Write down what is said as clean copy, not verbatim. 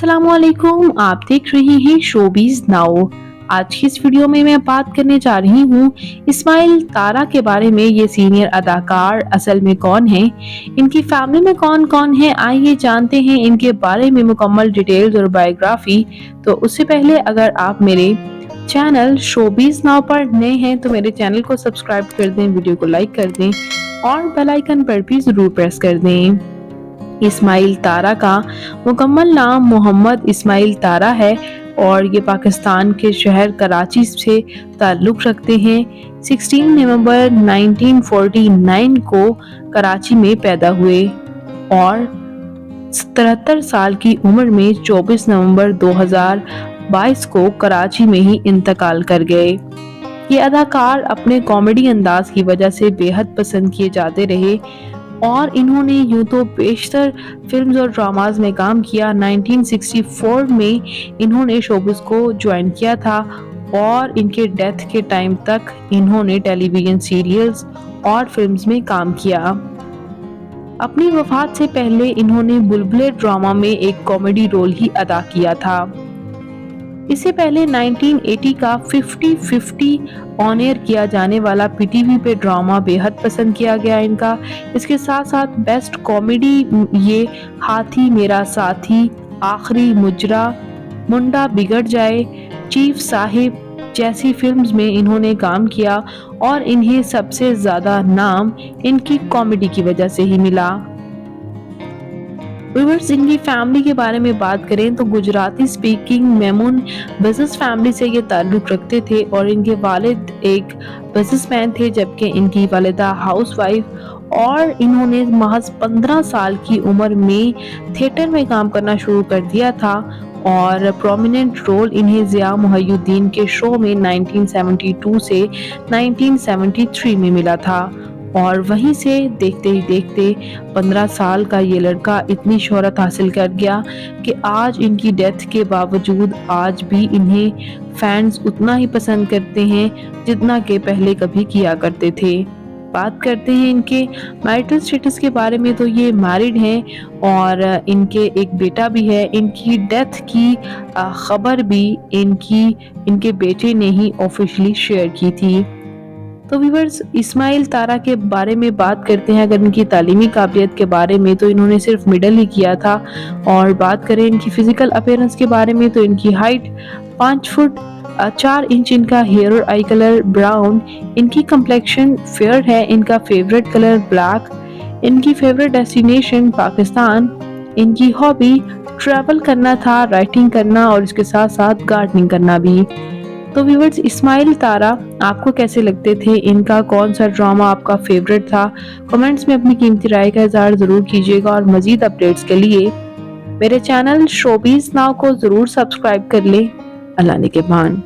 अस्सलामुअलैकुम, आप देख रहे हैं शोबीज नाउ। आज की इस वीडियो में मैं बात करने जा रही हूँ इस्माइल तारा के बारे में। ये सीनियर अदाकार असल में कौन है, इनकी फैमिली में कौन कौन है, आइए जानते हैं इनके बारे में मुकम्मल डिटेल्स और बायोग्राफी। तो उससे पहले अगर आप मेरे चैनल शोबीज नाउ पर नए हैं तो मेरे चैनल को सब्सक्राइब कर दें, वीडियो को लाइक कर दें और बेल आइकन पर भी जरूर प्रेस कर दें। इस्माइल तारा का मुकम्मल नाम मोहम्मद इस्माइल तारा है और ये पाकिस्तान के शहर कराची से ताल्लुक़ रखते हैं। 16 नवंबर 1949 को कराची में पैदा हुए और 73 साल की उम्र में 24 नवंबर 2022 को कराची में ही इंतकाल कर गए। ये अदाकार अपने कॉमेडी अंदाज की वजह से बेहद पसंद किए जाते रहे और इन्होंने यूं तो बेशतर फिल्म्स और ड्रामाज में काम किया। 1964 में इन्होंने शोबिज़ को ज्वाइन किया था और इनके डेथ के टाइम तक इन्होंने टेलीविजन सीरियल्स और फिल्म्स में काम किया। अपनी वफात से पहले इन्होंने बुलबुले ड्रामा में एक कॉमेडी रोल ही अदा किया था। इससे पहले 1980 का 50-50 ऑन एयर किया जाने वाला पीटीवी पे ड्रामा बेहद पसंद किया गया इनका। इसके साथ साथ बेस्ट कॉमेडी ये हाथी मेरा साथी, आखिरी मुजरा, मुंडा बिगड़ जाए, चीफ साहिब जैसी फिल्म्स में इन्होंने काम किया और इन्हें सबसे ज्यादा नाम इनकी कॉमेडी की वजह से ही मिला। व्यूअर्स, इनकी फैमिली के बारे में बात करें तो Gujarati speaking Memon business family से ये ताल्लुक़ रखते थे और इनके वालिद एक बिजनेसमैन थे जबकि इनकी वालिदा हाउसवाइफ। और इन्होंने महज 15 साल की उम्र में थिएटर में काम करना शुरू कर दिया था और प्रोमिनेंट रोल इन्हें ज़िया मुहय्यिद्दीन के शो में 1972 से 1973 में मिला था। और वहीं से देखते ही देखते 15 साल का ये लड़का इतनी शोहरत हासिल कर गया कि आज इनकी डेथ के बावजूद आज भी इन्हें फैंस उतना ही पसंद करते हैं जितना कि पहले कभी किया करते थे। बात करते हैं इनके मैरिटल स्टेटस के बारे में तो ये मैरिड हैं और इनके एक बेटा भी है। इनकी डेथ की खबर भी इनके बेटे ने ही ऑफिशियली शेयर की थी। तो व्यूअर्स, इस्माइल तारा के बारे में बात करते हैं अगर इनकी तालीमी काबिलियत के बारे में तो इन्होंने सिर्फ मिडल ही किया था। और बात करें इनकी फिजिकल अपीयरेंस के बारे में तो इनकी हाइट 5 फुट 4 इंच, इनका हेयर और आई कलर ब्राउन, इनकी कम्प्लेक्शन फेयर है, इनका फेवरेट कलर ब्लैक, इनकी फेवरेट डेस्टिनेशन पाकिस्तान, इनकी हॉबी ट्रैवल करना था, राइटिंग करना और इसके साथ साथ गार्डनिंग करना भी। तो व्यूअर्स, इस्माइल तारा आपको कैसे लगते थे, इनका कौन सा ड्रामा आपका फेवरेट था? कमेंट्स में अपनी कीमती राय का इज़हार ज़रूर कीजिएगा और मज़ीद अपडेट्स के लिए मेरे चैनल शोबीज नाउ को ज़रूर सब्सक्राइब कर लें। अल्लाह निगहबान।